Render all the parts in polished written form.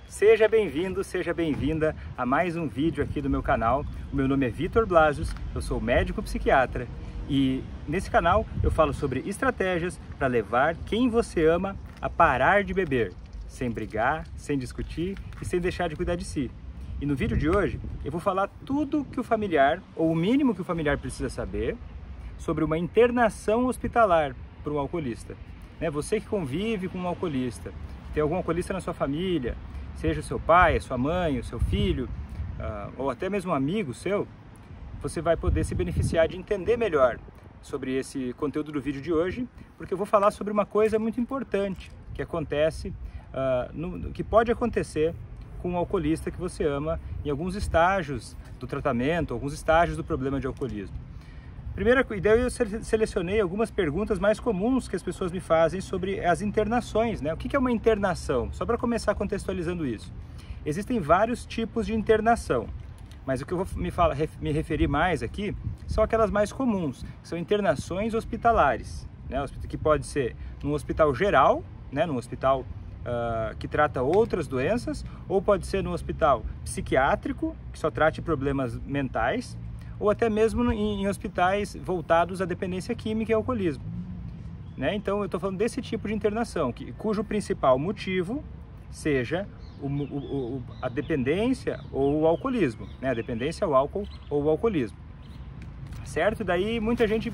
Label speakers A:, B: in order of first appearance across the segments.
A: Seja bem-vindo, seja bem-vinda a mais um vídeo aqui do meu canal. O meu nome é Vitor Blasius, eu sou médico psiquiatra e nesse canal eu falo sobre estratégias para levar quem você ama a parar de beber, sem brigar, sem discutir e sem deixar de cuidar de si. E no vídeo de hoje eu vou falar tudo que o familiar, ou o mínimo que o familiar precisa saber, sobre uma internação hospitalar para um alcoolista. Você que convive com um alcoolista, tem algum alcoolista na sua família, seja o seu pai, a sua mãe, o seu filho, ou até mesmo um amigo seu, você vai poder se beneficiar de entender melhor sobre esse conteúdo do vídeo de hoje, porque eu vou falar sobre uma coisa muito importante que acontece, que pode acontecer com um alcoolista que você ama em alguns estágios do tratamento, alguns estágios do problema de alcoolismo. Primeira ideia, eu selecionei algumas perguntas mais comuns que as pessoas me fazem sobre as internações, O que é uma internação? Só para começar contextualizando isso. Existem vários tipos de internação, mas o que eu vou me referir mais aqui são aquelas mais comuns, que são internações hospitalares, que pode ser num hospital geral, num hospital que trata outras doenças, ou pode ser num hospital psiquiátrico, que só trate problemas mentais, ou até mesmo em hospitais voltados à dependência química e alcoolismo. Então eu estou falando desse tipo de internação, cujo principal motivo seja a dependência ou o alcoolismo, a dependência ao álcool ou o alcoolismo. Certo? Daí muita gente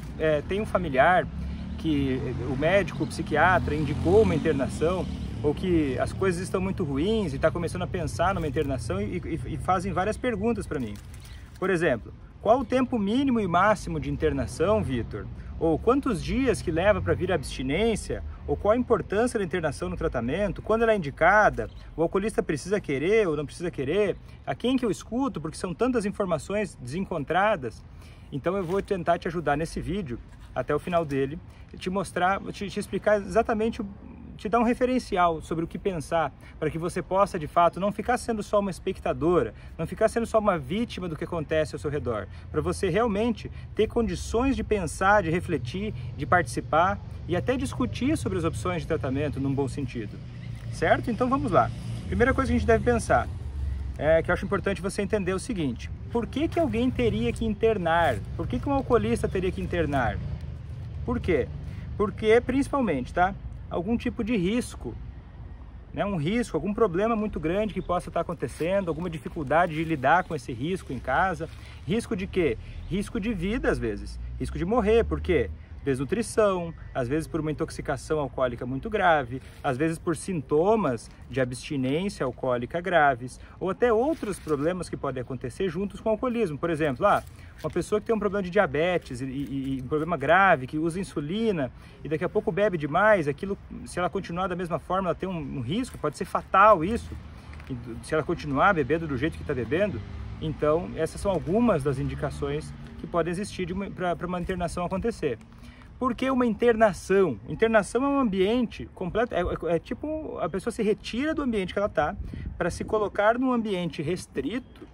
A: tem um familiar que o médico, o psiquiatra indicou uma internação, ou que as coisas estão muito ruins e está começando a pensar numa internação e fazem várias perguntas para mim. Por exemplo, qual o tempo mínimo e máximo de internação, Vitor? Ou quantos dias que leva para vir a abstinência? Ou qual a importância da internação no tratamento? Quando ela é indicada? O alcoolista precisa querer ou não precisa querer? A quem que eu escuto? Porque são tantas informações desencontradas. Então eu vou tentar te ajudar nesse vídeo, até o final dele, te mostrar, te explicar exatamente te dar um referencial sobre o que pensar, para que você possa, de fato, não ficar sendo só uma espectadora, não ficar sendo só uma vítima do que acontece ao seu redor, para você realmente ter condições de pensar, de refletir, de participar e até discutir sobre as opções de tratamento num bom sentido, certo? Então vamos lá. Primeira coisa que a gente deve pensar, que eu acho importante você entender o seguinte: por que alguém teria que internar? Por que um alcoolista teria que internar? Por quê? Porque, principalmente, algum tipo de risco, um risco, algum problema muito grande que possa estar acontecendo, alguma dificuldade de lidar com esse risco em casa. Risco de quê? Risco de vida, às vezes. Risco de morrer, por quê? Desnutrição, às vezes por uma intoxicação alcoólica muito grave, às vezes por sintomas de abstinência alcoólica graves, ou até outros problemas que podem acontecer juntos com o alcoolismo. Por exemplo, uma pessoa que tem um problema de diabetes e um problema grave, que usa insulina e daqui a pouco bebe demais, aquilo, se ela continuar da mesma forma, ela tem um risco, pode ser fatal isso, se ela continuar bebendo do jeito que está bebendo. Então, essas são algumas das indicações que podem existir para uma internação acontecer. Por que uma internação? Internação é um ambiente completo, é tipo a pessoa se retira do ambiente que ela está para se colocar num ambiente restrito,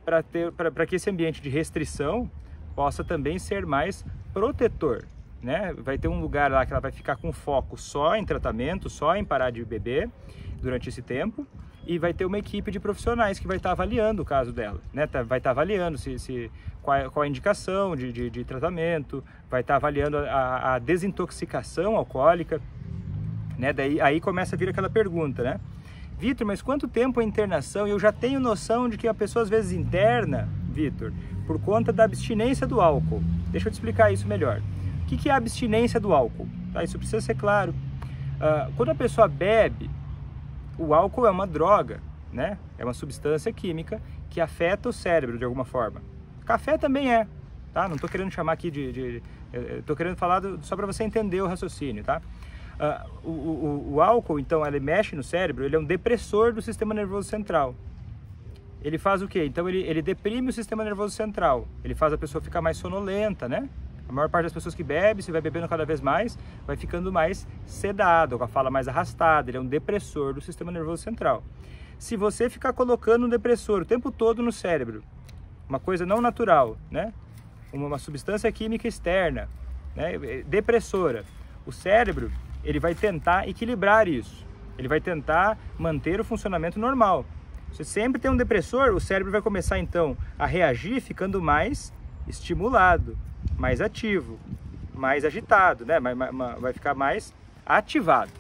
A: para que esse ambiente de restrição possa também ser mais protetor. Vai ter um lugar lá que ela vai ficar com foco só em tratamento, só em parar de beber durante esse tempo, e vai ter uma equipe de profissionais que vai estar avaliando o caso dela, vai estar avaliando qual a indicação de tratamento, vai estar avaliando a desintoxicação alcoólica, Daí aí começa a vir aquela pergunta, Vitor, mas quanto tempo é internação? E eu já tenho noção de que a pessoa às vezes interna, Vitor, por conta da abstinência do álcool. Deixa eu te explicar isso melhor. O que é a abstinência do álcool? Isso precisa ser claro. Quando a pessoa bebe, o álcool é uma droga, É uma substância química que afeta o cérebro de alguma forma. Café também é, Não estou querendo chamar aqui estou querendo falar só para você entender o raciocínio, O álcool, então, ele mexe no cérebro, ele é um depressor do sistema nervoso central. Ele faz o quê? Então, ele deprime o sistema nervoso central, ele faz a pessoa ficar mais sonolenta, A maior parte das pessoas que bebe, se vai bebendo cada vez mais, vai ficando mais sedado, com a fala mais arrastada. Ele é um depressor do sistema nervoso central. Se você ficar colocando um depressor o tempo todo no cérebro, uma coisa não natural, uma substância química externa, depressora, o cérebro ele vai tentar equilibrar isso. Ele vai tentar manter o funcionamento normal. Se sempre tem um depressor, o cérebro vai começar então a reagir ficando mais estimulado, mais ativo, mais agitado, né? Vai ficar mais ativado.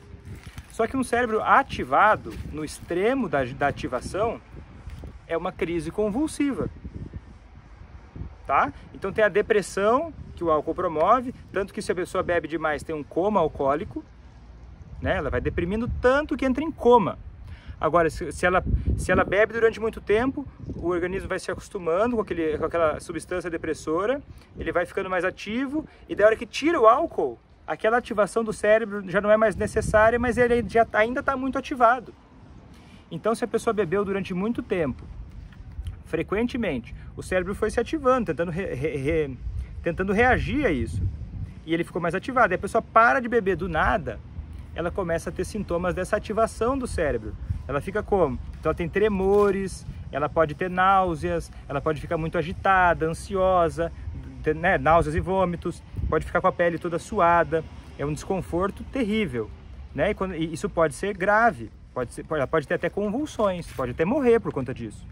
A: Só que um cérebro ativado, no extremo da ativação, é uma crise convulsiva. Tá? Então tem a depressão que o álcool promove, tanto que se a pessoa bebe demais tem um coma alcoólico, né? Ela vai deprimindo tanto que entra em coma. Agora, se ela bebe durante muito tempo, o organismo vai se acostumando com aquela substância depressora, ele vai ficando mais ativo, e da hora que tira o álcool, aquela ativação do cérebro já não é mais necessária, mas ele ainda está muito ativado. Então, se a pessoa bebeu durante muito tempo, frequentemente, o cérebro foi se ativando, tentando reagir a isso, e ele ficou mais ativado. E a pessoa para de beber do nada, ela começa a ter sintomas dessa ativação do cérebro. Ela fica como? Então ela tem tremores, ela pode ter náuseas, ela pode ficar muito agitada, ansiosa, né? Náuseas e vômitos, pode ficar com a pele toda suada, é um desconforto terrível, né? E isso pode ser grave, ela pode ter até convulsões, pode até morrer por conta disso.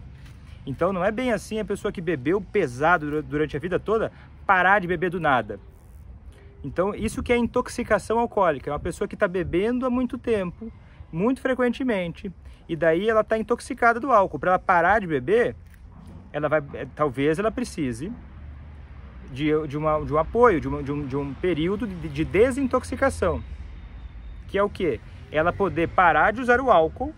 A: Então não é bem assim a pessoa que bebeu pesado durante a vida toda parar de beber do nada. Então isso que é intoxicação alcoólica, é uma pessoa que está bebendo há muito tempo, muito frequentemente, e daí ela está intoxicada do álcool. Para ela parar de beber, talvez ela precise de um apoio, de um período de desintoxicação, que é o quê? Ela poder parar de usar o álcool,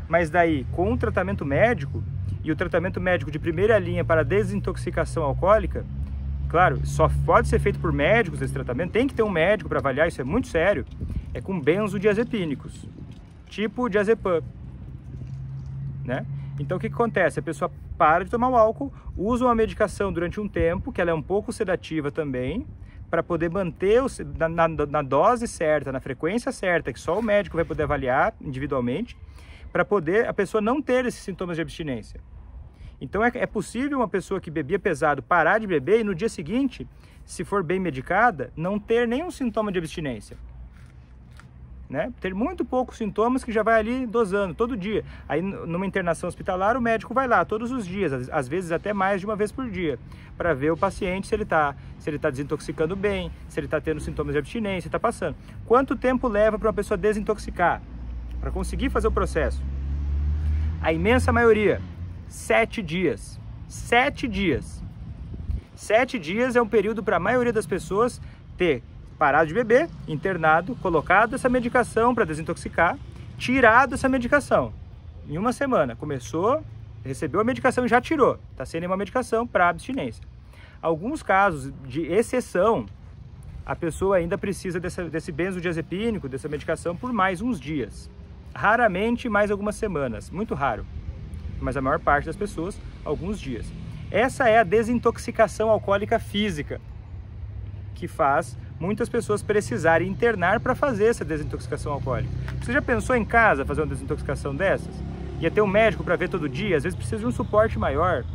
A: mas daí com um tratamento médico, e o tratamento médico de primeira linha para desintoxicação alcoólica, claro, só pode ser feito por médicos esse tratamento, tem que ter um médico para avaliar, isso é muito sério, é com benzodiazepínicos, tipo diazepam, né? Então o que acontece? A pessoa para de tomar o álcool, usa uma medicação durante um tempo, que ela é um pouco sedativa também, para poder manter na dose certa, na frequência certa, que só o médico vai poder avaliar individualmente, para poder a pessoa não ter esses sintomas de abstinência. Então é possível uma pessoa que bebia pesado parar de beber e no dia seguinte, se for bem medicada, não ter nenhum sintoma de abstinência. Né? Ter muito poucos sintomas que já vai ali dosando todo dia. Aí numa internação hospitalar o médico vai lá todos os dias, às vezes até mais de uma vez por dia, para ver o paciente se ele está desintoxicando bem, se ele está tendo sintomas de abstinência, está passando. Quanto tempo leva para uma pessoa desintoxicar? Para conseguir fazer o processo? A imensa maioria, 7 dias. 7 dias. 7 dias é um período para a maioria das pessoas ter parado de beber, internado, colocado essa medicação para desintoxicar, tirado essa medicação. Em uma semana, começou, recebeu a medicação e já tirou. Está sendo uma medicação para abstinência. Alguns casos de exceção, a pessoa ainda precisa desse benzodiazepínico, dessa medicação, por mais uns dias. Raramente mais algumas semanas, muito raro. Mas a maior parte das pessoas, alguns dias. Essa é a desintoxicação alcoólica física, que faz muitas pessoas precisarem internar para fazer essa desintoxicação alcoólica. Você já pensou em casa fazer uma desintoxicação dessas? Ia ter um médico para ver todo dia? Às vezes precisa de um suporte maior,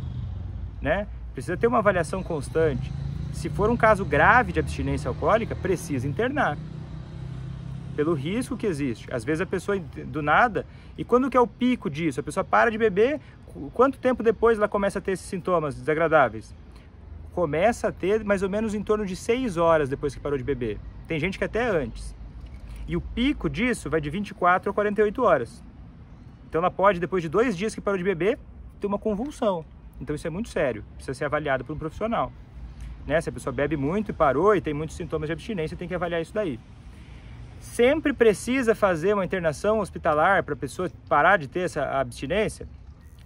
A: né? Precisa ter uma avaliação constante. Se for um caso grave de abstinência alcoólica, precisa internar. Pelo risco que existe. Às vezes a pessoa do nada, e quando que é o pico disso? A pessoa para de beber, quanto tempo depois ela começa a ter esses sintomas desagradáveis? Começa a ter mais ou menos em torno de 6 horas depois que parou de beber. Tem gente que até antes. E o pico disso vai de 24 a 48 horas. Então ela pode, depois de 2 dias que parou de beber, ter uma convulsão. Então isso é muito sério, precisa ser avaliado por um profissional. Né? Se a pessoa bebe muito e parou e tem muitos sintomas de abstinência, tem que avaliar isso daí. Sempre precisa fazer uma internação hospitalar para a pessoa parar de ter essa abstinência?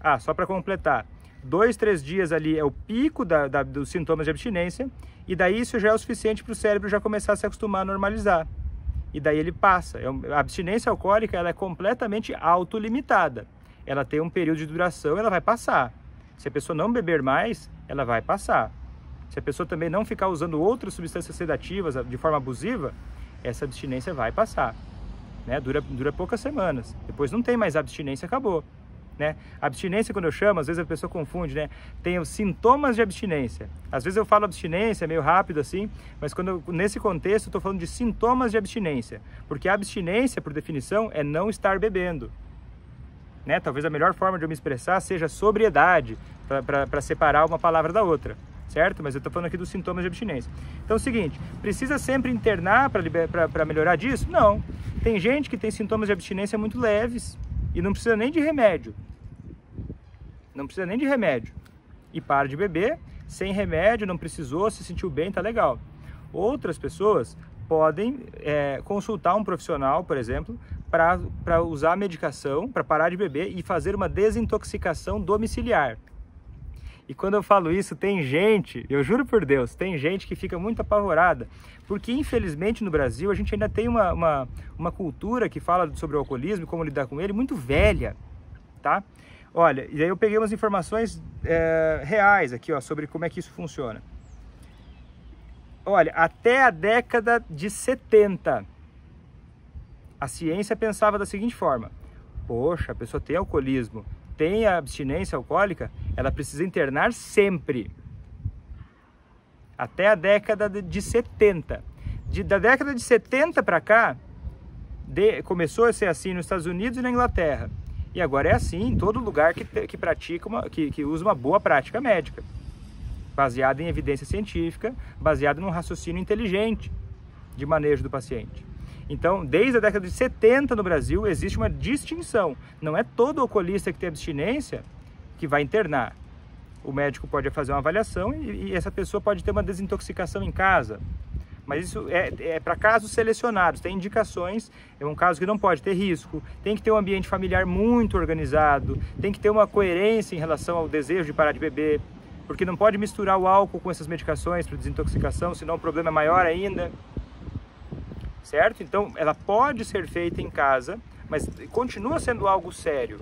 A: Ah, só para completar. 2, 3 dias ali é o pico dos sintomas de abstinência, e daí isso já é o suficiente para o cérebro já começar a se acostumar a normalizar. E daí ele passa. A abstinência alcoólica ela é completamente autolimitada. Ela tem um período de duração, ela vai passar. Se a pessoa não beber mais, ela vai passar. Se a pessoa também não ficar usando outras substâncias sedativas de forma abusiva, essa abstinência vai passar. Né? Dura poucas semanas. Depois não tem mais abstinência, acabou. né? Abstinência, quando eu chamo, às vezes a pessoa confunde, né? Tem os sintomas de abstinência. Às vezes eu falo abstinência meio rápido assim, mas nesse contexto eu estou falando de sintomas de abstinência, porque a abstinência, por definição, é não estar bebendo, né? Talvez a melhor forma de eu me expressar seja sobriedade, para separar uma palavra da outra, certo? Mas eu estou falando aqui dos sintomas de abstinência. Então é o seguinte, precisa sempre internar para melhorar disso? Não. Tem gente que tem sintomas de abstinência muito leves e não precisa nem de remédio. Não precisa nem de remédio. E para de beber, sem remédio, não precisou, se sentiu bem, tá legal. Outras pessoas podem consultar um profissional, por exemplo, para usar a medicação, para parar de beber e fazer uma desintoxicação domiciliar. E quando eu falo isso, tem gente, eu juro por Deus, tem gente que fica muito apavorada, porque infelizmente no Brasil a gente ainda tem uma cultura que fala sobre o alcoolismo e como lidar com ele muito velha, tá? Olha, e aí eu peguei umas informações reais aqui, ó, sobre como é que isso funciona. Olha, até a década de 70, a ciência pensava da seguinte forma: poxa, a pessoa tem alcoolismo, tem a abstinência alcoólica, ela precisa internar sempre. Até a década de 70. Da década de 70 para cá, começou a ser assim nos Estados Unidos e na Inglaterra. E agora é assim em todo lugar que pratica que usa uma boa prática médica, baseada em evidência científica, baseada num raciocínio inteligente de manejo do paciente. Então, desde a década de 70 no Brasil, existe uma distinção. Não é todo alcoolista que tem abstinência que vai internar. O médico pode fazer uma avaliação e essa pessoa pode ter uma desintoxicação em casa. Mas isso é para casos selecionados, tem indicações, é um caso que não pode ter risco, tem que ter um ambiente familiar muito organizado, tem que ter uma coerência em relação ao desejo de parar de beber, porque não pode misturar o álcool com essas medicações para desintoxicação, senão o problema é maior ainda. Certo? Então, ela pode ser feita em casa, mas continua sendo algo sério.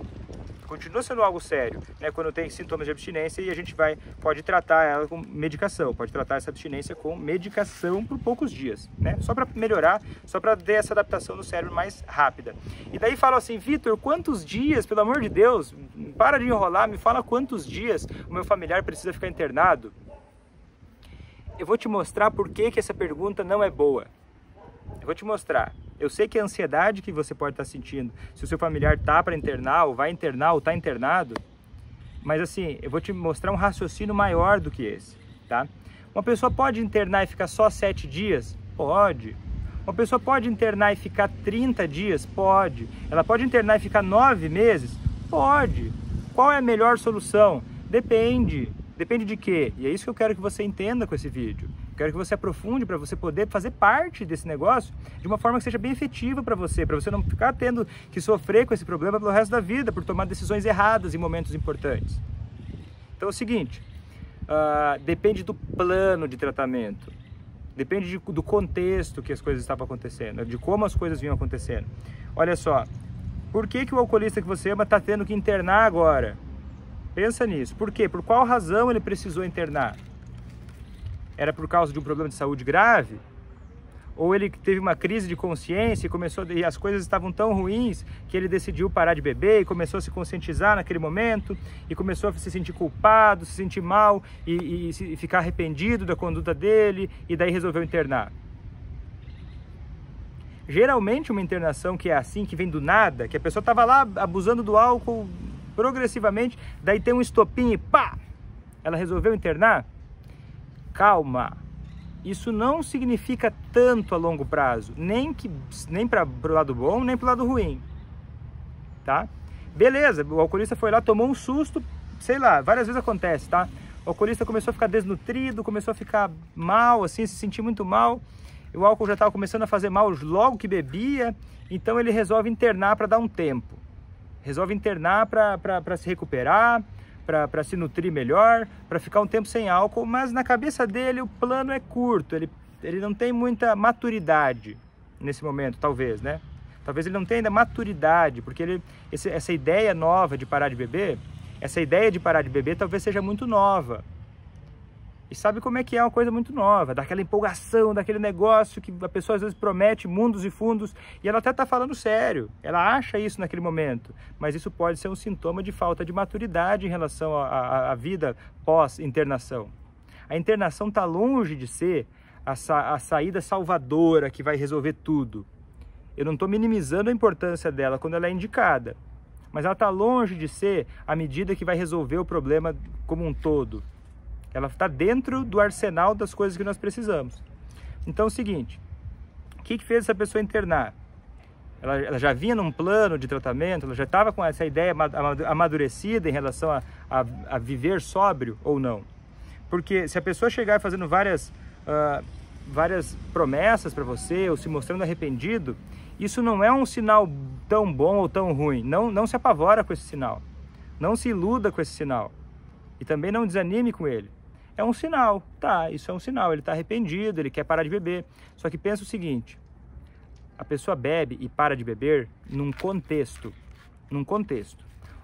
A: Continua sendo algo sério, né? Quando tem sintomas de abstinência e a gente pode tratar ela com medicação, pode tratar essa abstinência com medicação por poucos dias, né? Só para melhorar, só para ter essa adaptação no cérebro mais rápida. E daí fala assim: Vitor, quantos dias, pelo amor de Deus, para de enrolar, me fala quantos dias o meu familiar precisa ficar internado? Eu vou te mostrar por que essa pergunta não é boa. Eu vou te mostrar. Eu sei que a ansiedade que você pode estar sentindo, se o seu familiar está para internar, ou vai internar, ou está internado, mas assim, eu vou te mostrar um raciocínio maior do que esse, tá? Uma pessoa pode internar e ficar só 7 dias? Pode. Uma pessoa pode internar e ficar 30 dias? Pode. Ela pode internar e ficar 9 meses? Pode. Qual é a melhor solução? Depende. Depende de quê? E é isso que eu quero que você entenda com esse vídeo. Quero que você aprofunde para você poder fazer parte desse negócio de uma forma que seja bem efetiva para você não ficar tendo que sofrer com esse problema pelo resto da vida, por tomar decisões erradas em momentos importantes. Então é o seguinte, depende do plano de tratamento, depende do contexto que as coisas estavam acontecendo, de como as coisas vinham acontecendo. Olha só, por que o alcoolista que você ama está tendo que internar agora? Pensa nisso. Por quê? Por qual razão ele precisou internar? Era por causa de um problema de saúde grave? Ou ele teve uma crise de consciência e as coisas estavam tão ruins que ele decidiu parar de beber e começou a se conscientizar naquele momento e começou a se sentir culpado, se sentir mal e ficar arrependido da conduta dele e daí resolveu internar? Geralmente uma internação que é assim, que vem do nada, que a pessoa estava lá abusando do álcool progressivamente, daí tem um estopim e pá! Ela resolveu internar? Calma, isso não significa tanto a longo prazo, nem para o lado bom, nem para o lado ruim, tá? Beleza, o alcoolista foi lá, tomou um susto, sei lá, várias vezes acontece, tá? O alcoolista começou a ficar desnutrido, começou a ficar mal, assim, se sentir muito mal, o álcool já estava começando a fazer mal logo que bebia, então ele resolve internar para dar um tempo, resolve internar para se recuperar, para se nutrir melhor, para ficar um tempo sem álcool, mas na cabeça dele o plano é curto, ele não tem muita maturidade nesse momento, talvez, né? Talvez ele não tenha ainda maturidade, porque essa ideia nova de parar de beber, talvez seja muito nova. E sabe como é que é uma coisa muito nova, daquela empolgação, daquele negócio que a pessoa às vezes promete mundos e fundos e ela até está falando sério, ela acha isso naquele momento, mas isso pode ser um sintoma de falta de maturidade em relação à vida pós-internação. A internação está longe de ser a saída salvadora que vai resolver tudo. Eu não estou minimizando a importância dela quando ela é indicada, mas ela está longe de ser a medida que vai resolver o problema como um todo. Ela está dentro do arsenal das coisas que nós precisamos. Então é o seguinte, o que fez essa pessoa internar? Ela já vinha num plano de tratamento, ela já estava com essa ideia amadurecida em relação a viver sóbrio ou não? Porque se a pessoa chegar fazendo várias promessas para você ou se mostrando arrependido, isso não é um sinal tão bom ou tão ruim. Não se apavora com esse sinal. Não se iluda com esse sinal. E também não desanime com ele. É um sinal, tá, isso é um sinal, ele está arrependido, ele quer parar de beber. Só que pensa o seguinte, a pessoa bebe e para de beber num contexto.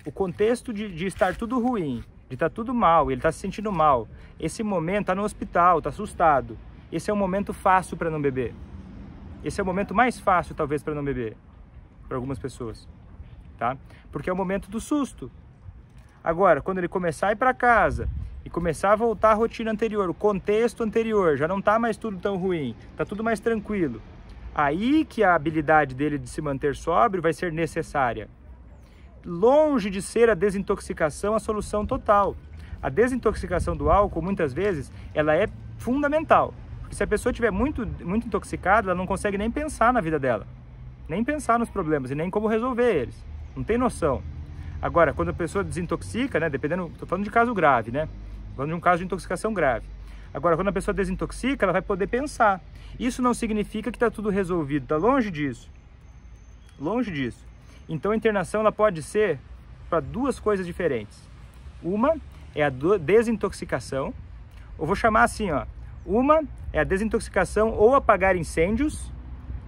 A: O contexto de estar tudo ruim, de estar tudo mal, ele está se sentindo mal. Esse momento está no hospital, está assustado. Esse é um momento fácil para não beber. Esse é o momento mais fácil, talvez, para não beber, para algumas pessoas, tá? Porque é o momento do susto. Agora, quando ele começar a ir para casa e começar a voltar à rotina anterior, o contexto anterior, já não está mais tudo tão ruim, está tudo mais tranquilo. Aí que a habilidade dele de se manter sóbrio vai ser necessária. Longe de ser a desintoxicação a solução total. A desintoxicação do álcool, muitas vezes, ela é fundamental. Porque se a pessoa estiver muito intoxicada, ela não consegue nem pensar na vida dela. Nem pensar nos problemas e nem como resolver eles. Não tem noção. Agora, quando a pessoa desintoxica, né, dependendo, estou falando de caso grave, né? Falando de um caso de intoxicação grave. Agora, quando a pessoa desintoxica, ela vai poder pensar. Isso não significa que está tudo resolvido, está longe disso. Longe disso. Então, a internação ela pode ser para duas coisas diferentes. Uma é a desintoxicação, eu vou chamar assim, ó. Uma é a desintoxicação ou apagar incêndios,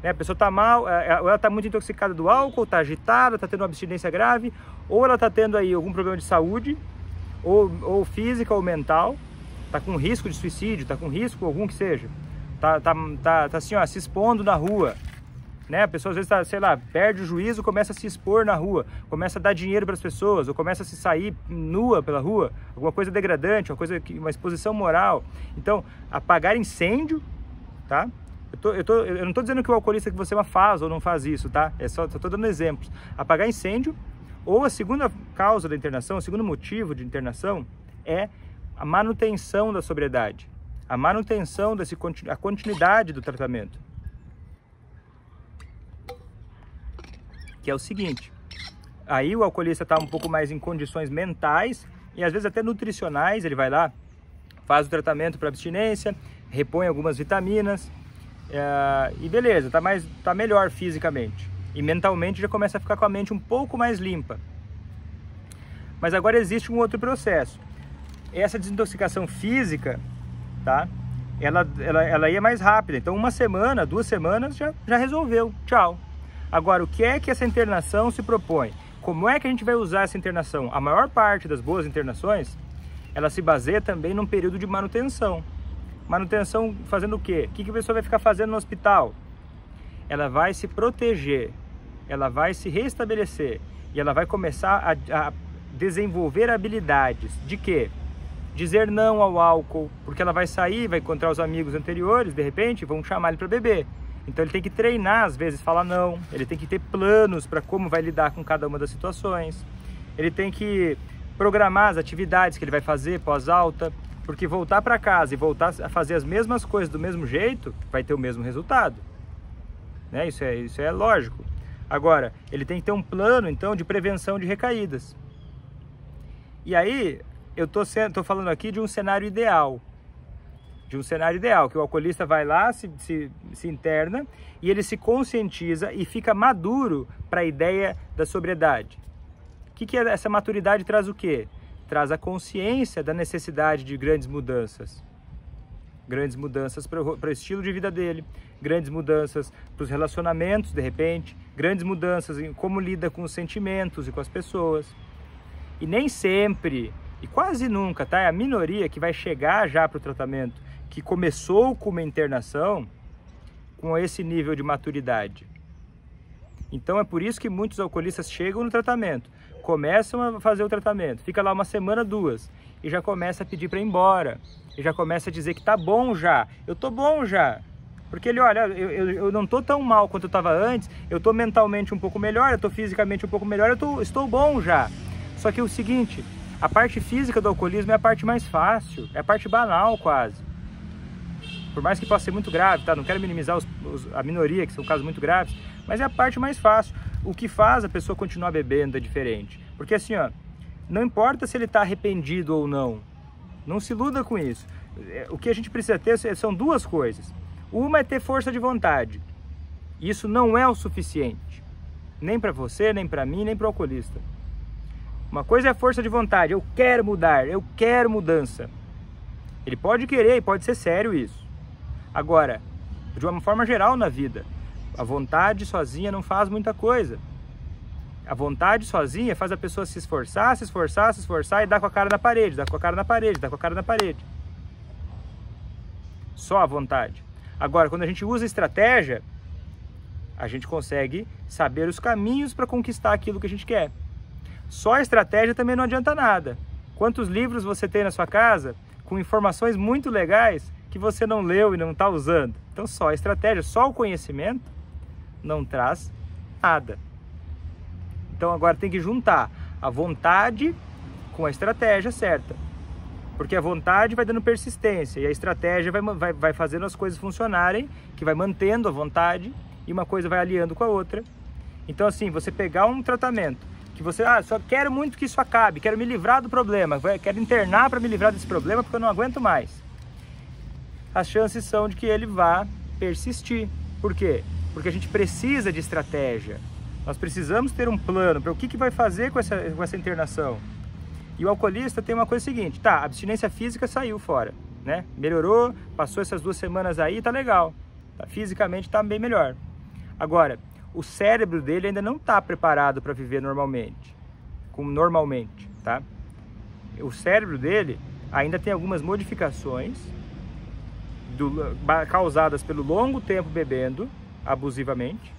A: né? A pessoa está mal, ou ela está muito intoxicada do álcool, está agitada, está tendo uma abstinência grave, ou ela está tendo aí algum problema de saúde, ou física ou mental, está com risco de suicídio, está com risco algum que seja, tá assim, ó, se expondo na rua, né? A pessoa às vezes tá, sei lá, perde o juízo, começa a se expor na rua, começa a dar dinheiro para as pessoas, ou começa a se sair nua pela rua, alguma coisa degradante, uma exposição moral. Então, apagar incêndio, tá? Eu não estou dizendo que o alcoolista que você faz ou não faz isso, tá? Estou dando exemplos. Apagar incêndio, ou a segunda causa da internação, o segundo motivo de internação é a manutenção da sobriedade, a manutenção a continuidade do tratamento. Que é o seguinte, aí o alcoolista está um pouco mais em condições mentais e às vezes até nutricionais, ele vai lá, faz o tratamento para abstinência, repõe algumas vitaminas e beleza, tá melhor fisicamente. E mentalmente já começa a ficar com a mente um pouco mais limpa. Mas agora existe um outro processo. Essa desintoxicação física, tá? Ela ia mais rápida. Então 1 semana, 2 semanas já resolveu. Tchau. Agora, o que é que essa internação se propõe? Como é que a gente vai usar essa internação? A maior parte das boas internações, ela se baseia também num período de manutenção. Manutenção fazendo o quê? O que a pessoa vai ficar fazendo no hospital? Ela vai se proteger, ela vai se restabelecer e ela vai começar a desenvolver habilidades de quê? Dizer não ao álcool, porque ela vai sair, vai encontrar os amigos anteriores, de repente vão chamar ele para beber. Então ele tem que treinar, às vezes, falar não, ele tem que ter planos para como vai lidar com cada uma das situações, ele tem que programar as atividades que ele vai fazer pós-alta, porque voltar para casa e voltar a fazer as mesmas coisas do mesmo jeito, vai ter o mesmo resultado. Né? Isso é lógico. Agora, ele tem que ter um plano, então, de prevenção de recaídas. E aí, eu tô falando aqui de um cenário ideal. Que o alcoolista vai lá, se interna e ele se conscientiza e fica maduro para a ideia da sobriedade. O que é essa maturidade? Traz o quê? Traz a consciência da necessidade de grandes mudanças. Grandes mudanças para o estilo de vida dele, grandes mudanças para os relacionamentos, de repente, grandes mudanças em como lida com os sentimentos e com as pessoas. E nem sempre e quase nunca, tá? É a minoria que vai chegar já para o tratamento, que começou com uma internação com esse nível de maturidade. Então é por isso que muitos alcoolistas chegam no tratamento, começam a fazer o tratamento, fica lá uma semana, 2, e já começa a pedir para ir embora, e já começa a dizer que tá bom já, eu tô bom já. Porque ele, olha, eu não tô tão mal quanto eu estava antes, eu tô mentalmente um pouco melhor, eu tô fisicamente um pouco melhor, estou bom já. Só que é o seguinte, a parte física do alcoolismo é a parte mais fácil, é a parte banal quase. Por mais que possa ser muito grave, tá? Não quero minimizar a minoria, que são casos muito graves, mas é a parte mais fácil. O que faz a pessoa continuar bebendo é diferente. Porque assim, ó, não importa se ele está arrependido ou não, não se iluda com isso. O que a gente precisa ter são 2 coisas. Uma é ter força de vontade. Isso não é o suficiente. Nem para você, nem para mim, nem para o alcoolista. Uma coisa é a força de vontade. Eu quero mudar, eu quero mudança. Ele pode querer e pode ser sério isso. Agora, de uma forma geral na vida, a vontade sozinha não faz muita coisa. A vontade sozinha faz a pessoa se esforçar, se esforçar, se esforçar e dar com a cara na parede, dar com a cara na parede, dar com a cara na parede. Só a vontade. Agora, quando a gente usa estratégia, a gente consegue saber os caminhos para conquistar aquilo que a gente quer. Só a estratégia também não adianta nada. Quantos livros você tem na sua casa com informações muito legais que você não leu e não está usando? Então só a estratégia, só o conhecimento não traz nada. Então agora tem que juntar a vontade com a estratégia certa. Porque a vontade vai dando persistência e a estratégia vai fazendo as coisas funcionarem, que vai mantendo a vontade e uma coisa vai aliando com a outra. Então assim, você pegar um tratamento que você, só quero muito que isso acabe, quero me livrar do problema, quero internar para me livrar desse problema porque eu não aguento mais. As chances são de que ele vá persistir. Por quê? Porque a gente precisa de estratégia. Nós precisamos ter um plano para o que vai fazer com essa internação. E o alcoolista tem uma coisa seguinte, tá, a abstinência física saiu fora, né? Melhorou, passou essas 2 semanas aí, tá legal. Tá, fisicamente tá bem melhor. Agora, o cérebro dele ainda não está preparado para viver normalmente, tá? O cérebro dele ainda tem algumas modificações causadas pelo longo tempo bebendo abusivamente,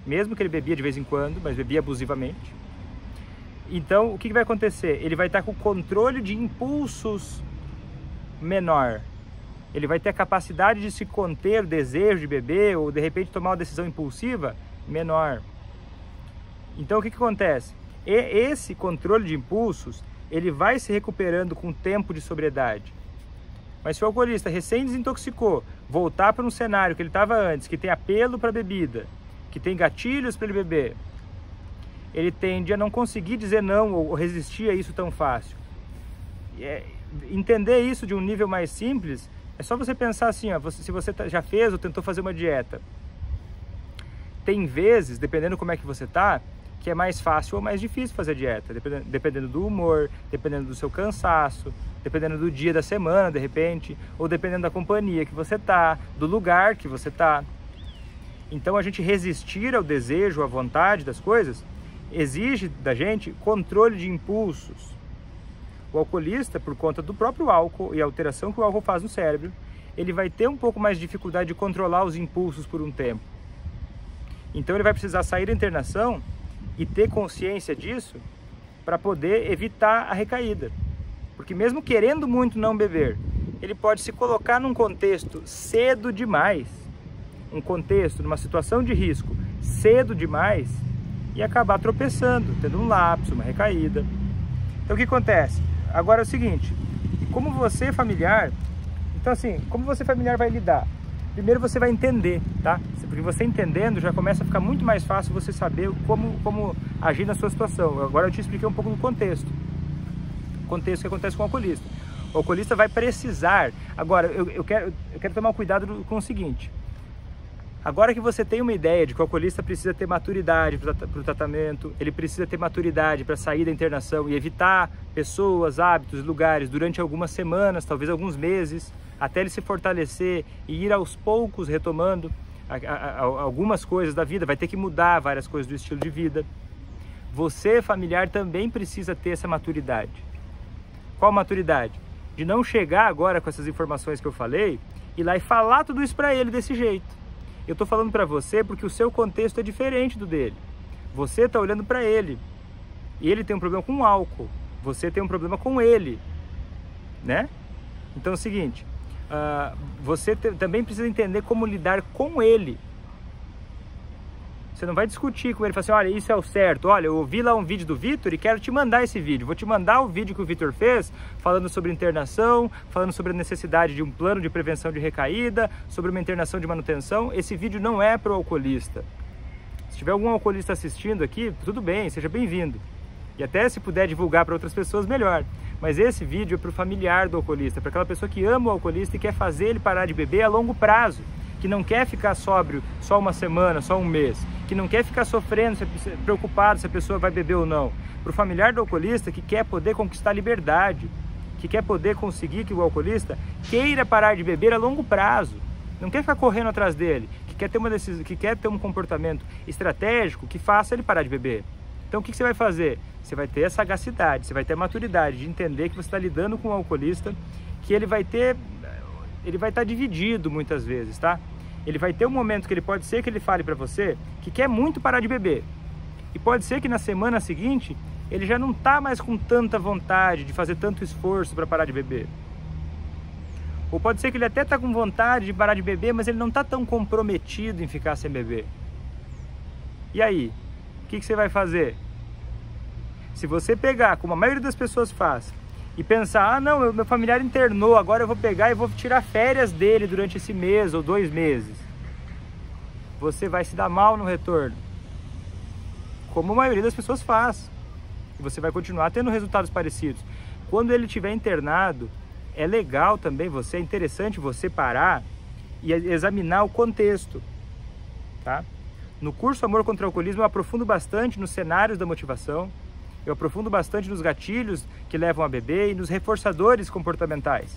A: mesmo que ele bebia de vez em quando, mas bebia abusivamente. Então, o que vai acontecer? Ele vai estar com o controle de impulsos menor. Ele vai ter a capacidade de se conter o desejo de beber ou, de repente, tomar uma decisão impulsiva menor. Então, o que acontece? Esse controle de impulsos, ele vai se recuperando com o tempo de sobriedade. Mas se o alcoolista recém-desintoxicou, voltar para um cenário que ele estava antes, que tem apelo para a bebida, que tem gatilhos para ele beber, ele tende a não conseguir dizer não ou resistir a isso tão fácil. Entender isso de um nível mais simples, é só você pensar assim, ó, se você já fez ou tentou fazer uma dieta. Tem vezes, dependendo como é que você tá, que é mais fácil ou mais difícil fazer dieta, dependendo do humor, dependendo do seu cansaço, dependendo do dia da semana, de repente, ou dependendo da companhia que você tá, do lugar que você tá. Então a gente resistir ao desejo, à vontade das coisas, exige da gente controle de impulsos. O alcoolista, por conta do próprio álcool e a alteração que o álcool faz no cérebro, ele vai ter um pouco mais de dificuldade de controlar os impulsos por um tempo. Então ele vai precisar sair da internação e ter consciência disso para poder evitar a recaída. Porque mesmo querendo muito não beber, ele pode se colocar num contexto cedo demais, um contexto, numa situação de risco cedo demais, e acabar tropeçando, tendo um lapso, uma recaída. Então o que acontece? Agora é o seguinte, como você familiar, então assim, como você familiar vai lidar? Primeiro você vai entender, tá? Porque você entendendo já começa a ficar muito mais fácil você saber como agir na sua situação. Agora eu te expliquei um pouco do contexto. O contexto que acontece com o alcoolista. O alcoolista vai precisar. Agora, eu quero tomar cuidado com o seguinte. Agora que você tem uma ideia de que o alcoolista precisa ter maturidade para o tratamento, ele precisa ter maturidade para sair da internação e evitar pessoas, hábitos, lugares durante algumas semanas, talvez alguns meses, até ele se fortalecer e ir aos poucos retomando algumas coisas da vida, vai ter que mudar várias coisas do estilo de vida. Você, familiar, também precisa ter essa maturidade. Qual maturidade? De não chegar agora com essas informações que eu falei, ir lá e falar tudo isso para ele desse jeito. Eu estou falando para você porque o seu contexto é diferente do dele. Você está olhando para ele. E ele tem um problema com o álcool. Você tem um problema com ele, né? Então é o seguinte, você também precisa entender como lidar com ele. Você não vai discutir com ele, falar assim, olha, isso é o certo, olha, eu ouvi lá um vídeo do Vitor e quero te mandar esse vídeo. Vou te mandar o vídeo que o Vitor fez, falando sobre internação, falando sobre a necessidade de um plano de prevenção de recaída, sobre uma internação de manutenção. Esse vídeo não é para o alcoolista. Se tiver algum alcoolista assistindo aqui, tudo bem, seja bem-vindo. E até se puder divulgar para outras pessoas, melhor. Mas esse vídeo é para o familiar do alcoolista, para aquela pessoa que ama o alcoolista e quer fazer ele parar de beber a longo prazo, que não quer ficar sóbrio só uma semana, só um mês, que não quer ficar sofrendo, preocupado se a pessoa vai beber ou não. Para o familiar do alcoolista que quer poder conquistar a liberdade, que quer poder conseguir que o alcoolista queira parar de beber a longo prazo, não quer ficar correndo atrás dele, que quer ter uma decisão, que quer ter um comportamento estratégico que faça ele parar de beber. Então o que você vai fazer? Você vai ter a sagacidade, você vai ter a maturidade de entender que você está lidando com um alcoolista, que ele vai estar dividido muitas vezes, tá? Ele vai ter um momento que ele pode ser que ele fale para você que quer muito parar de beber. E pode ser que na semana seguinte ele já não está mais com tanta vontade de fazer tanto esforço para parar de beber. Ou pode ser que ele até está com vontade de parar de beber, mas ele não está tão comprometido em ficar sem beber. E aí? O que você vai fazer? Se você pegar, como a maioria das pessoas faz, e pensar, ah não, meu familiar internou, agora eu vou pegar e vou tirar férias dele durante esse mês ou 2 meses. Você vai se dar mal no retorno. Como a maioria das pessoas faz. E você vai continuar tendo resultados parecidos. Quando ele estiver internado, é legal também é interessante você parar e examinar o contexto, tá? No curso Amor contra o Alcoolismo eu aprofundo bastante nos cenários da motivação, eu aprofundo bastante nos gatilhos que levam a beber e nos reforçadores comportamentais.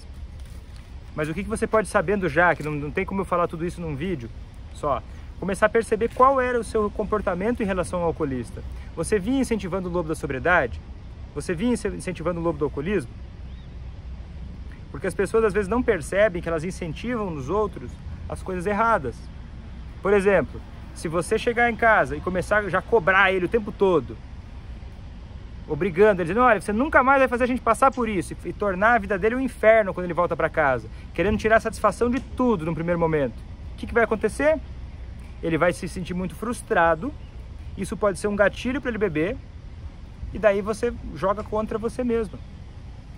A: Mas o que você pode sabendo já, que não tem como eu falar tudo isso num vídeo só, começar a perceber qual era o seu comportamento em relação ao alcoolista. Você vinha incentivando o lobo da sobriedade? Você vinha incentivando o lobo do alcoolismo? Porque as pessoas às vezes não percebem que elas incentivam nos outros as coisas erradas. Por exemplo, se você chegar em casa e começar já a cobrar ele o tempo todo, obrigando ele, dizendo, olha, você nunca mais vai fazer a gente passar por isso, e tornar a vida dele um inferno quando ele volta para casa, querendo tirar satisfação de tudo no primeiro momento, o que vai acontecer? Ele vai se sentir muito frustrado, isso pode ser um gatilho para ele beber, e daí você joga contra você mesmo.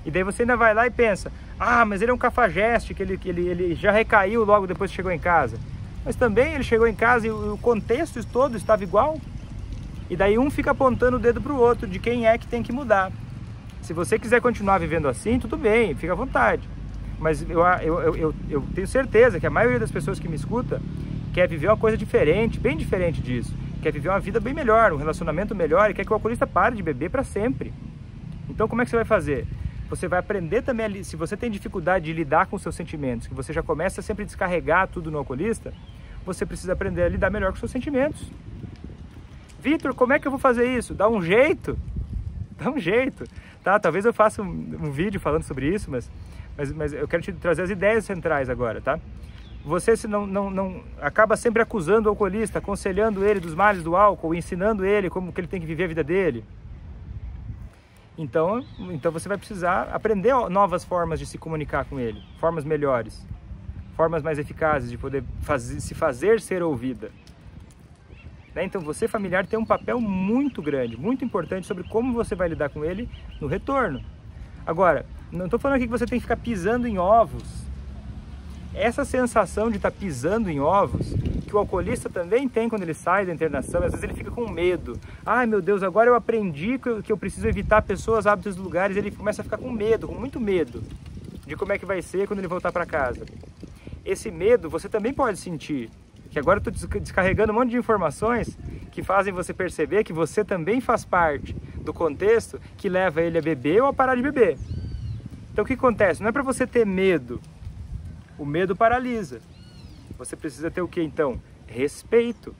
A: E daí você ainda vai lá e pensa, ah, mas ele é um cafajeste, que ele já recaiu logo depois que chegou em casa. Mas também ele chegou em casa e o contexto todo estava igual. E daí um fica apontando o dedo para o outro de quem é que tem que mudar. Se você quiser continuar vivendo assim, tudo bem, fica à vontade. Mas eu tenho certeza que a maioria das pessoas que me escuta quer viver uma coisa diferente, bem diferente disso. Quer viver uma vida bem melhor, um relacionamento melhor e quer que o alcoolista pare de beber para sempre. Então como é que você vai fazer? Você vai aprender também, se você tem dificuldade de lidar com os seus sentimentos, que você já começa a sempre descarregar tudo no alcoolista, você precisa aprender a lidar melhor com os seus sentimentos. Vitor, como é que eu vou fazer isso? Dá um jeito. Dá um jeito. Tá? Talvez eu faça um vídeo falando sobre isso, mas eu quero te trazer as ideias centrais agora, tá? Você não acaba sempre acusando o alcoolista, aconselhando ele dos males do álcool, ensinando ele como que ele tem que viver a vida dele. Então você vai precisar aprender novas formas de se comunicar com ele, formas melhores, formas mais eficazes de poder se fazer ser ouvida. Então você, familiar, tem um papel muito grande, muito importante sobre como você vai lidar com ele no retorno. Agora, não estou falando aqui que você tem que ficar pisando em ovos. Essa sensação de estar pisando em ovos, que o alcoolista também tem quando ele sai da internação, às vezes ele fica com medo. Ai meu Deus, agora eu aprendi que eu preciso evitar pessoas, hábitos, lugares, ele começa a ficar com medo, com muito medo de como é que vai ser quando ele voltar para casa. Esse medo você também pode sentir. Que agora eu estou descarregando um monte de informações que fazem você perceber que você também faz parte do contexto que leva ele a beber ou a parar de beber. Então o que acontece? Não é para você ter medo. O medo paralisa. Você precisa ter o que então? Respeito.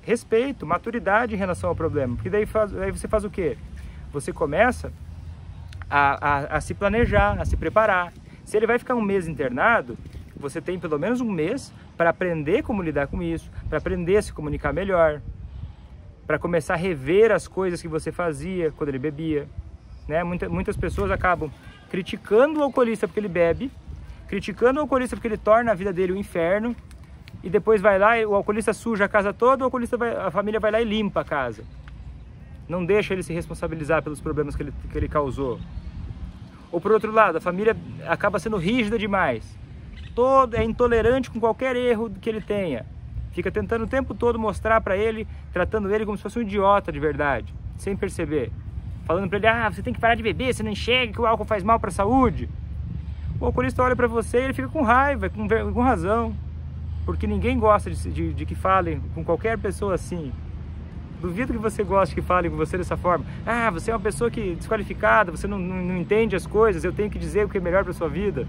A: Respeito, maturidade em relação ao problema. Porque daí você faz o quê? Você começa a se planejar, a se preparar. Se ele vai ficar um mês internado, você tem pelo menos um mês para aprender como lidar com isso, para aprender a se comunicar melhor, para começar a rever as coisas que você fazia quando ele bebia, né? Muitas pessoas acabam criticando o alcoolista porque ele bebe, criticando o alcoolista porque ele torna a vida dele um inferno, e depois vai lá e o alcoolista suja a casa toda, a família vai lá e limpa a casa. Não deixa ele se responsabilizar pelos problemas que ele causou. Ou por outro lado, a família acaba sendo rígida demais. É intolerante com qualquer erro que ele tenha. Fica tentando o tempo todo mostrar para ele, tratando ele como se fosse um idiota de verdade, sem perceber. Falando para ele, você tem que parar de beber, você não enxerga que o álcool faz mal para a saúde. O alcoolista olha para você e ele fica com raiva, com razão. Porque ninguém gosta de que falem com qualquer pessoa assim. Duvido que você goste que falem com você dessa forma. Você é uma pessoa desqualificada, você não entende as coisas, eu tenho que dizer o que é melhor para a sua vida.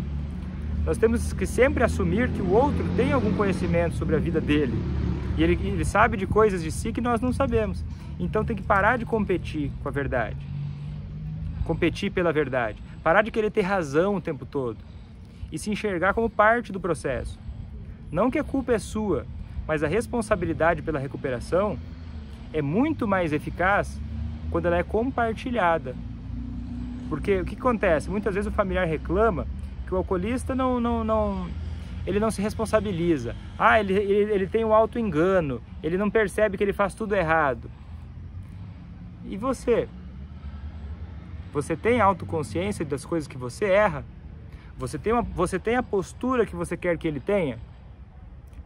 A: Nós temos que sempre assumir que o outro tem algum conhecimento sobre a vida dele. E ele sabe de coisas de si que nós não sabemos. Então tem que parar de competir com a verdade. Competir pela verdade. Parar de querer ter razão o tempo todo. E se enxergar como parte do processo. Não que a culpa é sua, mas a responsabilidade pela recuperação é muito mais eficaz quando ela é compartilhada. Porque o que acontece? Muitas vezes o familiar reclama que o alcoolista ele não se responsabiliza. Ele tem um auto-engano, ele não percebe que ele faz tudo errado. E você? Você tem autoconsciência das coisas que você erra? Você tem a postura que você quer que ele tenha?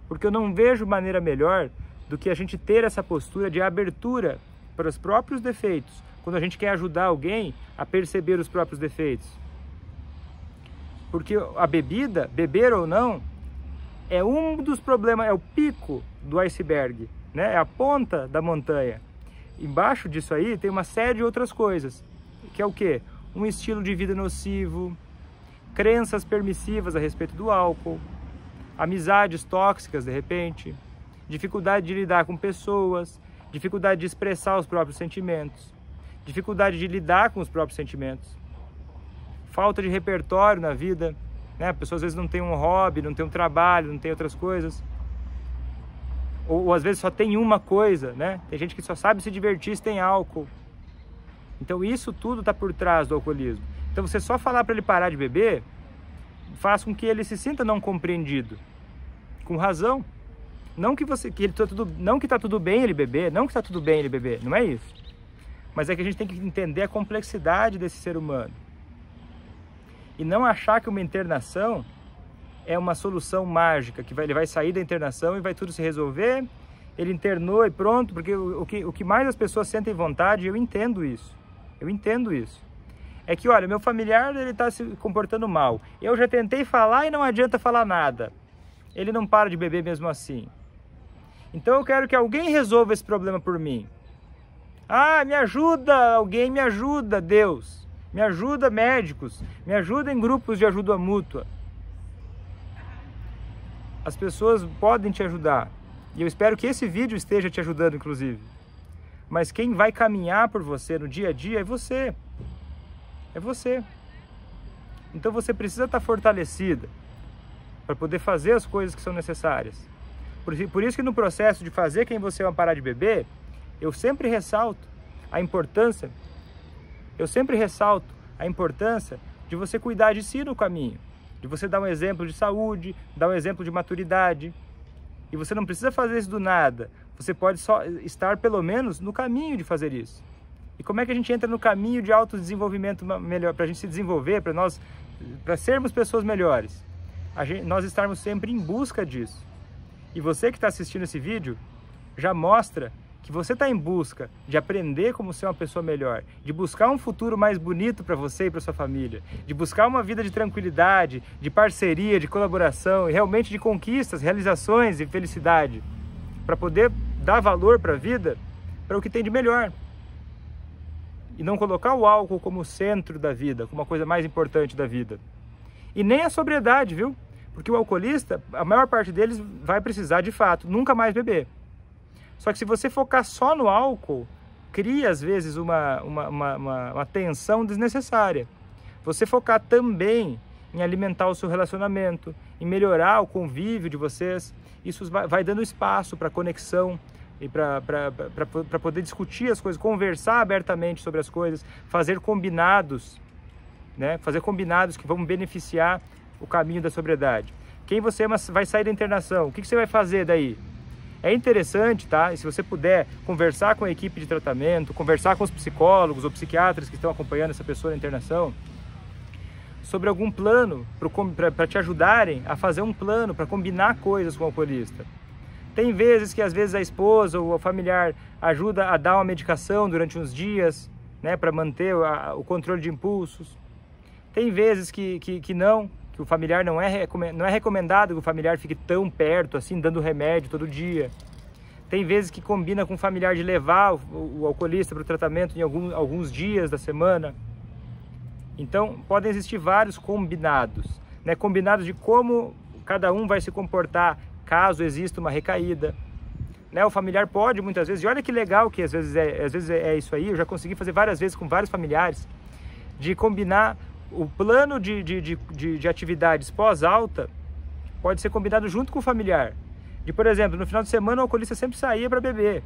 A: Porque eu não vejo maneira melhor do que a gente ter essa postura de abertura para os próprios defeitos, quando a gente quer ajudar alguém a perceber os próprios defeitos. Porque a bebida, beber ou não, é um dos problemas, é o pico do iceberg, né? É a ponta da montanha. Embaixo disso aí tem uma série de outras coisas, que é o quê? Um estilo de vida nocivo, crenças permissivas a respeito do álcool, amizades tóxicas de repente, dificuldade de lidar com pessoas, dificuldade de expressar os próprios sentimentos, dificuldade de lidar com os próprios sentimentos, falta de repertório na vida, né? A pessoa às vezes não tem um hobby, não tem um trabalho, não tem outras coisas, ou às vezes só tem uma coisa, né? Tem gente que só sabe se divertir se tem álcool. Então isso tudo está por trás do alcoolismo. Então você só falar para ele parar de beber faz com que ele se sinta não compreendido, com razão. Não que está tudo bem ele beber, não que está tudo bem ele beber, não é isso. Mas é que a gente tem que entender a complexidade desse ser humano. E não achar que uma internação é uma solução mágica, que ele vai sair da internação e vai tudo se resolver, ele internou e pronto, porque o que mais as pessoas sentem vontade, eu entendo isso, é que, olha, meu familiar ele está se comportando mal, eu já tentei falar e não adianta falar nada, ele não para de beber mesmo assim, então eu quero que alguém resolva esse problema por mim. Me ajuda, alguém me ajuda, Deus. Me ajuda, médicos, me ajuda em grupos de ajuda mútua. As pessoas podem te ajudar, e eu espero que esse vídeo esteja te ajudando, inclusive. Mas quem vai caminhar por você no dia a dia é você. É você. Então você precisa estar fortalecida para poder fazer as coisas que são necessárias. Por isso que no processo de fazer quem você vai parar de beber, eu sempre ressalto a importância de você cuidar de si no caminho, de você dar um exemplo de saúde, dar um exemplo de maturidade. E você não precisa fazer isso do nada, você pode só estar pelo menos no caminho de fazer isso. E como é que a gente entra no caminho de autodesenvolvimento melhor, para a gente se desenvolver, para sermos pessoas melhores? Nós estarmos sempre em busca disso. E você que está assistindo esse vídeo, já mostra que você está em busca de aprender como ser uma pessoa melhor, de buscar um futuro mais bonito para você e para sua família, de buscar uma vida de tranquilidade, de parceria, de colaboração e realmente de conquistas, realizações e felicidade, para poder dar valor para a vida, para o que tem de melhor. E não colocar o álcool como o centro da vida, como a coisa mais importante da vida. E nem a sobriedade, viu? Porque o alcoolista, a maior parte deles vai precisar de fato nunca mais beber. Só que se você focar só no álcool, cria às vezes uma tensão desnecessária. Você focar também em alimentar o seu relacionamento, em melhorar o convívio de vocês, isso vai dando espaço para conexão e para poder discutir as coisas, conversar abertamente sobre as coisas, fazer combinados, né? Fazer combinados que vão beneficiar o caminho da sobriedade. Quem você ama vai sair da internação, o que você vai fazer daí? É interessante, tá? E se você puder conversar com a equipe de tratamento, conversar com os psicólogos ou psiquiatras que estão acompanhando essa pessoa na internação, sobre algum plano para te ajudarem a fazer um plano para combinar coisas com o alcoolista. Tem vezes que às vezes a esposa ou o familiar ajuda a dar uma medicação durante uns dias, né, para manter o controle de impulsos. Tem vezes que o familiar não é recomendado que o familiar fique tão perto assim, dando remédio todo dia. Tem vezes que combina com o familiar de levar o alcoolista para o tratamento em alguns dias da semana. Então, podem existir vários combinados, né? Combinados de como cada um vai se comportar caso exista uma recaída. Né? O familiar pode, muitas vezes, e olha que legal que às vezes é isso aí, eu já consegui fazer várias vezes com vários familiares, de combinar o plano de atividades pós-alta, pode ser combinado junto com o familiar. De, por exemplo, no final de semana o alcoolista sempre saía para beber,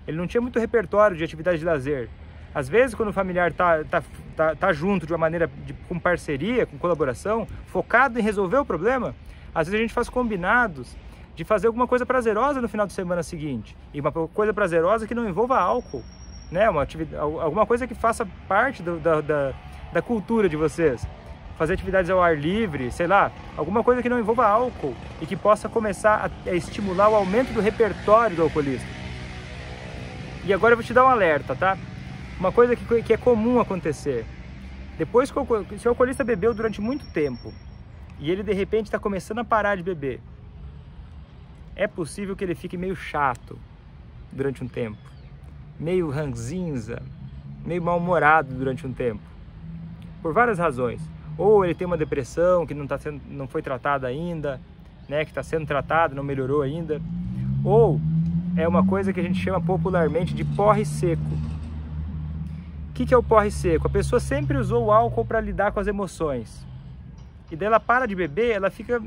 A: ele não tinha muito repertório de atividade de lazer. Às vezes, quando o familiar tá junto de uma maneira com parceria, com colaboração, focado em resolver o problema, às vezes a gente faz combinados de fazer alguma coisa prazerosa no final de semana seguinte. E uma coisa prazerosa que não envolva álcool, né? Alguma coisa que faça parte da cultura de vocês. Fazer atividades ao ar livre, sei lá, alguma coisa que não envolva álcool e que possa começar a estimular o aumento do repertório do alcoolista. E agora eu vou te dar um alerta, tá? Uma coisa que é comum acontecer. Depois que se o alcoolista bebeu durante muito tempo e ele de repente está começando a parar de beber, é possível que ele fique meio chato durante um tempo, meio ranzinza, meio mal-humorado durante um tempo, por várias razões. Ou ele tem uma depressão que não foi tratada ainda, né, que está sendo tratada, não melhorou ainda, ou é uma coisa que a gente chama popularmente de porre seco. O que é o porre seco? A pessoa sempre usou o álcool para lidar com as emoções. E daí ela para de beber, ela fica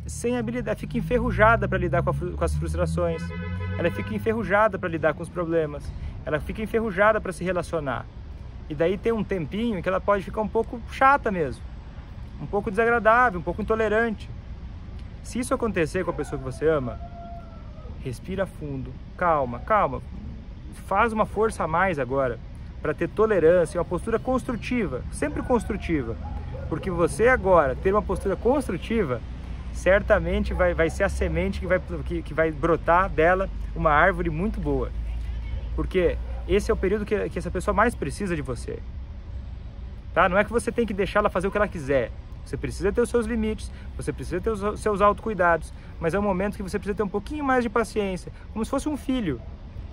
A: sem habilidade, fica enferrujada para lidar com as frustrações. Ela fica enferrujada para lidar com os problemas. Ela fica enferrujada para se relacionar. E daí tem um tempinho em que ela pode ficar um pouco chata mesmo. Um pouco desagradável, um pouco intolerante. Se isso acontecer com a pessoa que você ama, respira fundo, calma. Faz uma força a mais agora, para ter tolerância, uma postura construtiva, sempre construtiva, porque você agora ter uma postura construtiva, certamente vai ser a semente que vai brotar dela uma árvore muito boa, porque esse é o período que essa pessoa mais precisa de você, tá? Não é que você tem que deixar ela fazer o que ela quiser, você precisa ter os seus limites, você precisa ter os seus autocuidados, mas é um momento que você precisa ter um pouquinho mais de paciência, como se fosse um filho.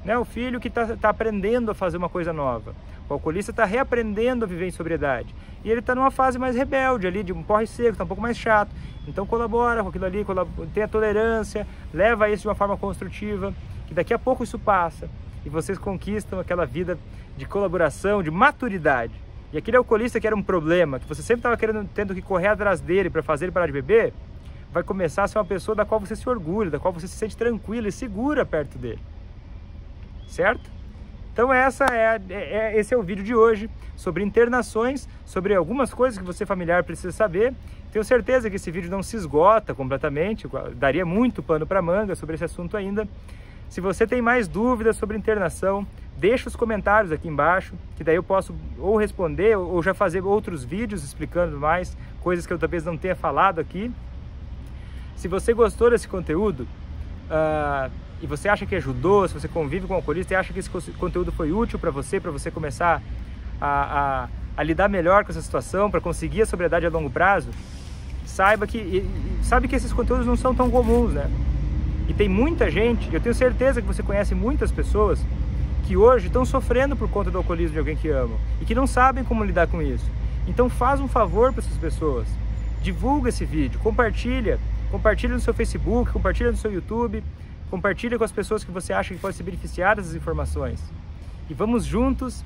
A: Né? O filho que está aprendendo a fazer uma coisa nova. O alcoolista está reaprendendo a viver em sobriedade. E ele está numa fase mais rebelde ali, de um porre seco, está um pouco mais chato. Então colabora com aquilo ali, tenha tolerância, leva isso de uma forma construtiva, que daqui a pouco isso passa. E vocês conquistam aquela vida de colaboração, de maturidade. E aquele alcoolista que era um problema, que você sempre estava tendo que correr atrás dele para fazer ele parar de beber, vai começar a ser uma pessoa da qual você se orgulha, da qual você se sente tranquilo e segura perto dele. Certo? Então esse é o vídeo de hoje sobre internações, sobre algumas coisas que você familiar precisa saber. Tenho certeza que esse vídeo não se esgota completamente, daria muito pano para manga sobre esse assunto ainda. Se você tem mais dúvidas sobre internação, deixa os comentários aqui embaixo, que daí eu posso ou responder ou já fazer outros vídeos explicando mais coisas que eu talvez não tenha falado aqui. Se você gostou desse conteúdo, e você acha que ajudou, se você convive com o alcoolista e acha que esse conteúdo foi útil para você começar a lidar melhor com essa situação, para conseguir a sobriedade a longo prazo, sabe que esses conteúdos não são tão comuns, né? E tem muita gente, eu tenho certeza que você conhece muitas pessoas que hoje estão sofrendo por conta do alcoolismo de alguém que amam e que não sabem como lidar com isso. Então faz um favor para essas pessoas, divulga esse vídeo, compartilha no seu Facebook, compartilha no seu YouTube, compartilha com as pessoas que você acha que podem se beneficiar dessas informações. E vamos juntos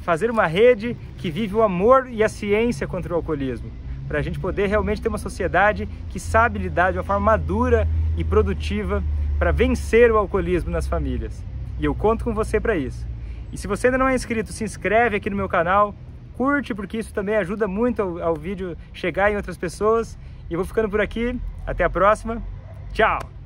A: fazer uma rede que vive o amor e a ciência contra o alcoolismo, para a gente poder realmente ter uma sociedade que sabe lidar de uma forma madura e produtiva para vencer o alcoolismo nas famílias. E eu conto com você para isso. E se você ainda não é inscrito, se inscreve aqui no meu canal, curte, porque isso também ajuda muito ao vídeo chegar em outras pessoas. E eu vou ficando por aqui. Até a próxima. Tchau!